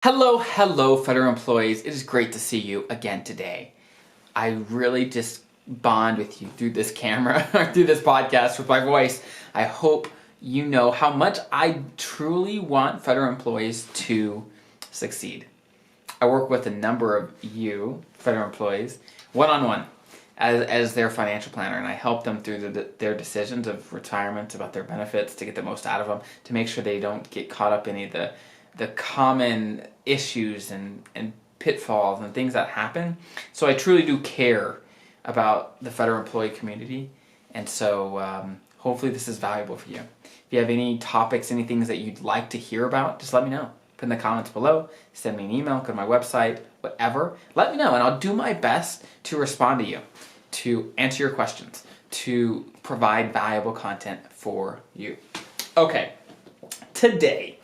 Hello, federal employees. It is great to see you again today. I really just bond with you through this camera or through this podcast with my voice. I hope you know how much I truly want federal employees to succeed. I work with a number of you, federal employees, one-on-one as their financial planner, and I help them through their decisions of retirement, about their benefits, to get the most out of them, to make sure they don't get caught up in any of the common issues and pitfalls and things that happen. So I truly do care about the federal employee community, and so hopefully this is valuable for you. If you have any topics, any things that you'd like to hear about, just let me know. Put in the comments below, send me an email, go to my website, whatever. Let me know, and I'll do my best to respond to you, to answer your questions, to provide valuable content for you. Okay, Today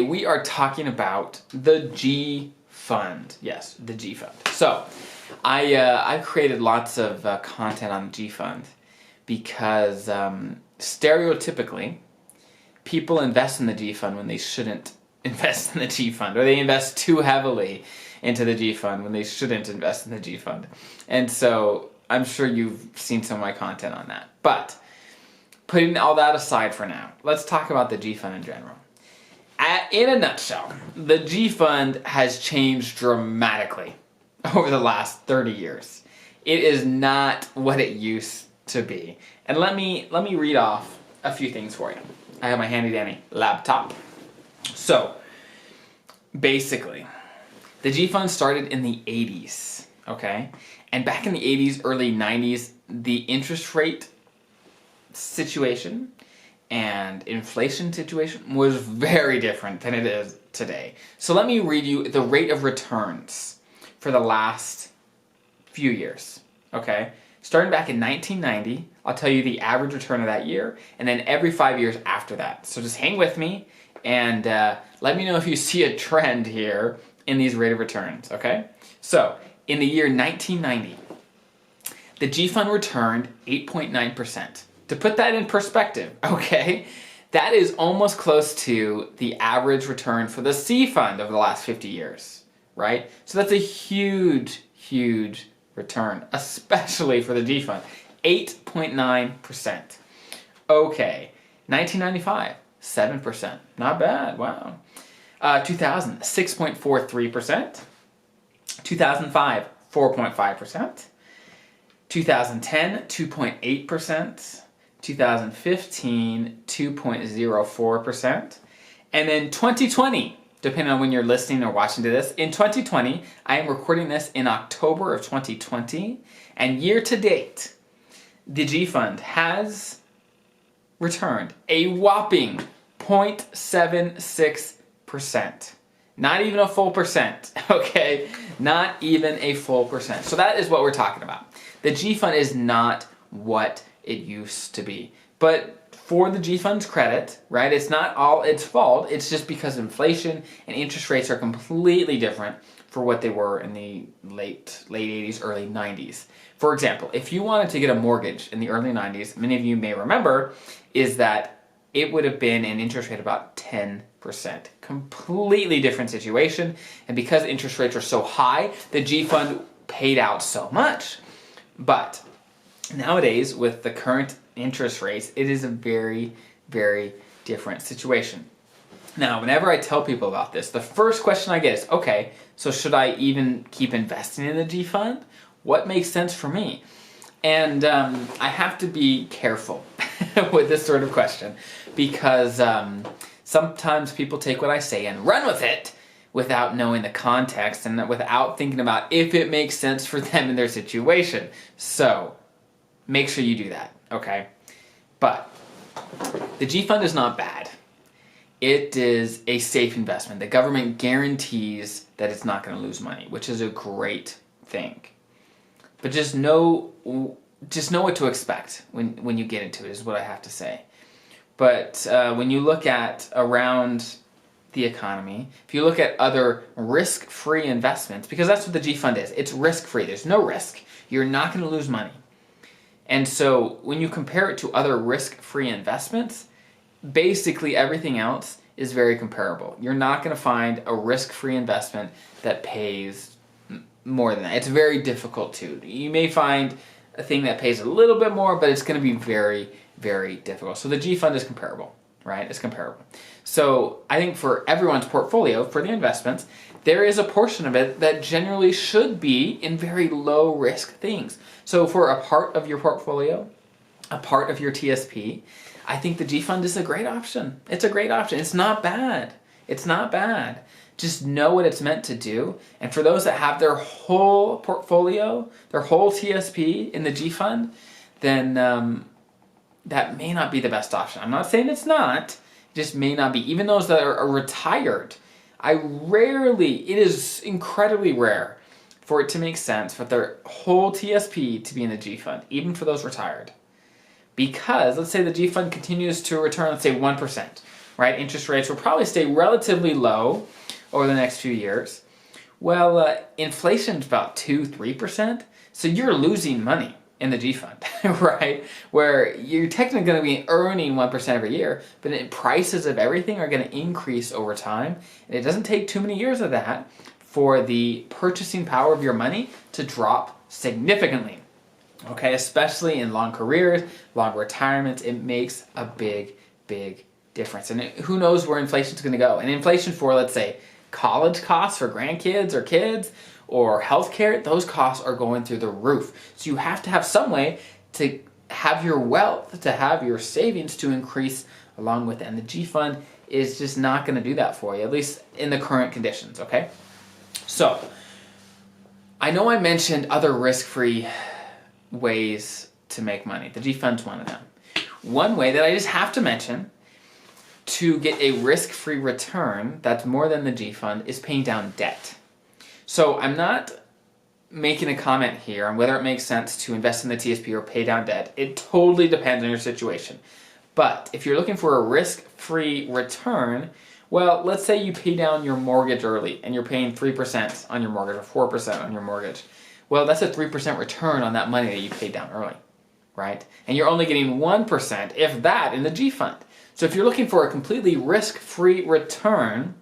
we are talking about the G Fund. Yes, the G Fund. So, I've created lots of content on the G Fund because stereotypically, people invest in the G Fund when they shouldn't invest in the G Fund, or they invest too heavily into the G Fund when they shouldn't invest in the G Fund. And so, I'm sure you've seen some of my content on that. But, putting all that aside for now, let's talk about the G Fund in general. In a nutshell, the G Fund has changed dramatically over the last 30 years. It is not what it used to be. And let me read off a few things for you. I have my handy dandy laptop. So, basically, the G Fund started in the 80s, okay? And back in the 80s, early 90s, the interest rate situation and inflation situation was very different than it is today. So let me read you the rate of returns for the last few years, okay? Starting back in 1990, I'll tell you the average return of that year, and then every 5 years after that. So just hang with me, and let me know if you see a trend here in these rate of returns, okay? So, in the year 1990, the G Fund returned 8.9%. To put that in perspective, okay, that is almost close to the average return for the C Fund over the last 50 years, right? So that's a huge return, especially for the G Fund. 8.9%. Okay, 1995, 7%. Not bad, wow. 2000, 6.43%. 2005, 4.5%. 2010, 2.8%. 2015, 2.04%. And then 2020, depending on when you're listening or watching to this, in 2020, I am recording this in October of 2020, and year to date, the G Fund has returned a whopping 0.76%. Not even a full percent, okay? Not even a full percent. So that is what we're talking about. The G Fund is not what it used to be. But for the G Fund's credit, right, it's not all its fault. It's just because inflation and interest rates are completely different for what they were in the late 80s, early 90s. For example, if you wanted to get a mortgage in the early 90s, many of you may remember, is that it would have been an interest rate about 10%. Completely different situation. And because interest rates are so high, the G Fund paid out so much. But nowadays, with the current interest rates, it is a very different situation. Now, whenever I tell people about this, the first question I get is, okay, so should I even keep investing in the G Fund? What makes sense for me? And I have to be careful with this sort of question because sometimes people take what I say and run with it without knowing the context and without thinking about if it makes sense for them in their situation. So, make sure you do that, okay? But the G Fund is not bad. It is a safe investment. The government guarantees that it's not going to lose money, which is a great thing. But just know what to expect when you get into it, is what I have to say. But when you look at around the economy, if you look at other risk-free investments, because that's what the G Fund is, it's risk-free. There's no risk. You're not going to lose money. And so when you compare it to other risk-free investments, basically everything else is very comparable. You're not going to find a risk-free investment that pays more than that. It's very difficult to. You may find a thing that pays a little bit more, but it's going to be very, very difficult. So the G fund is comparable, right? It's comparable. So I think for everyone's portfolio, for the investments, there is a portion of it that generally should be in very low risk things. So for a part of your portfolio, a part of your TSP, I think the G fund is a great option. It's a great option. It's not bad. It's not bad. Just know what it's meant to do. And for those that have their whole portfolio, their whole TSP in the G fund, then that may not be the best option. I'm not saying it's not. It just may not be. Even those that are retired, it is incredibly rare for it to make sense for their whole TSP to be in the G fund, even for those retired. Because let's say the G fund continues to return, let's say 1%, right? Interest rates will probably stay relatively low over the next few years. Well, inflation's about 2-3%, so you're losing money in the G fund, right? Where you're technically going to be earning 1% every year, but the prices of everything are going to increase over time, and it doesn't take too many years of that for the purchasing power of your money to drop significantly. Okay, especially in long careers, long retirements, it makes a big, big difference. And who knows where inflation's going to go? And inflation for, let's say, college costs for grandkids or kids or healthcare, those costs are going through the roof. So you have to have some way to have your wealth, to have your savings to increase along with it. And the G fund is just not going to do that for you, at least in the current conditions, okay? So, I know I mentioned other risk-free ways to make money. The G fund's one of them. One way that I just have to mention to get a risk-free return that's more than the G fund is paying down debt. So I'm not making a comment here on whether it makes sense to invest in the TSP or pay down debt. It totally depends on your situation. But if you're looking for a risk-free return, well, let's say you pay down your mortgage early and you're paying 3% on your mortgage or 4% on your mortgage. Well, that's a 3% return on that money that you paid down early, right? And you're only getting 1%, if that, in the G fund. So if you're looking for a completely risk-free return,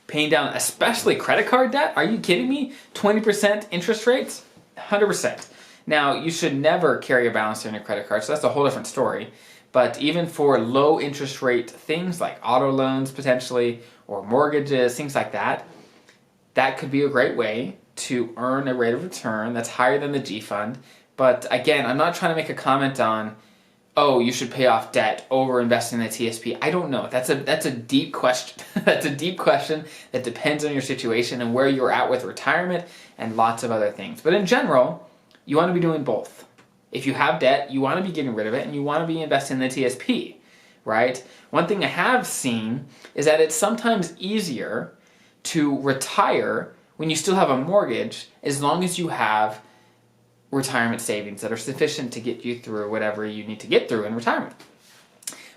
paying down especially credit card debt, are you kidding me? 20% interest rates? 100%. Now, you should never carry a balance on your credit card, so that's a whole different story. But even for low interest rate things like auto loans potentially, or mortgages, things like that, that could be a great way to earn a rate of return that's higher than the G fund. But again, I'm not trying to make a comment on, oh, you should pay off debt over investing in the TSP. I don't know. That's a deep question. That's a deep question that depends on your situation and where you're at with retirement and lots of other things. But in general, you want to be doing both. If you have debt, you want to be getting rid of it and you want to be investing in the TSP, right? One thing I have seen is that it's sometimes easier to retire when you still have a mortgage, as long as you have retirement savings that are sufficient to get you through whatever you need to get through in retirement.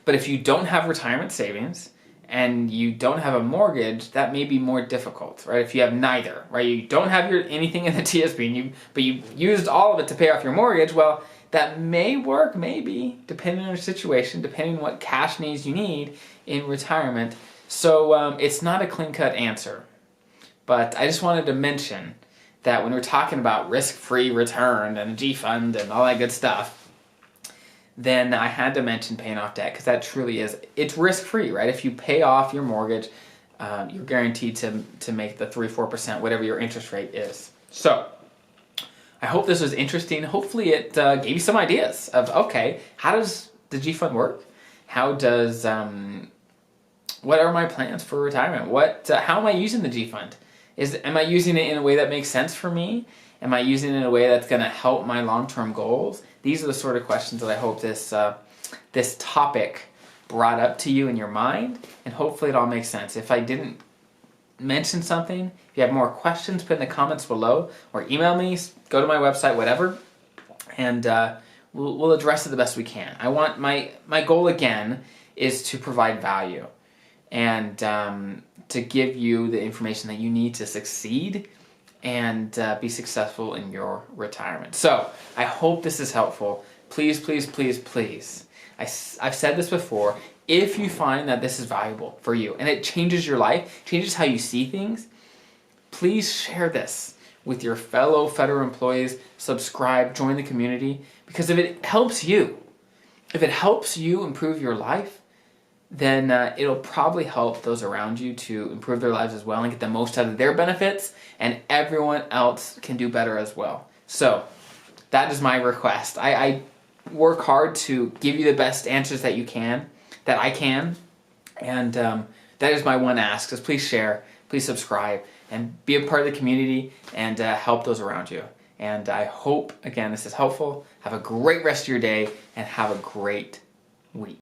But if you don't have retirement savings and you don't have a mortgage, that may be more difficult, right? If you have neither, right? You don't have anything in the TSP, but you used all of it to pay off your mortgage, well, that may work, maybe, depending on your situation, depending on what cash needs you need in retirement. So it's not a clean-cut answer. But I just wanted to mention that when we're talking about risk-free return and a G fund and all that good stuff, then I had to mention paying off debt because that truly is, it's risk-free, right? If you pay off your mortgage, you're guaranteed to make the 3-4%, whatever your interest rate is. So I hope this was interesting. Hopefully it gave you some ideas of, okay, how does the G fund work? How does, what are my plans for retirement? How am I using the G fund? Am I using it in a way that makes sense for me? Am I using it in a way that's going to help my long-term goals? These are the sort of questions that I hope this topic brought up to you in your mind, and hopefully it all makes sense. If I didn't mention something, if you have more questions, put in the comments below, or email me, go to my website, whatever, and we'll address it the best we can. I want my goal again is to provide value and to give you the information that you need to succeed and be successful in your retirement. So I hope this is helpful. please, please, please, please, I've said this before, if you find that this is valuable for you and it changes your life, changes how you see things, please share this with your fellow federal employees, subscribe, join the community, because if it helps you improve your life, then it'll probably help those around you to improve their lives as well and get the most out of their benefits, and everyone else can do better as well. So that is my request. I work hard to give you the best answers that I can, and that is my one ask, is please share, please subscribe, and be a part of the community and help those around you. And I hope, again, this is helpful. Have a great rest of your day and have a great week.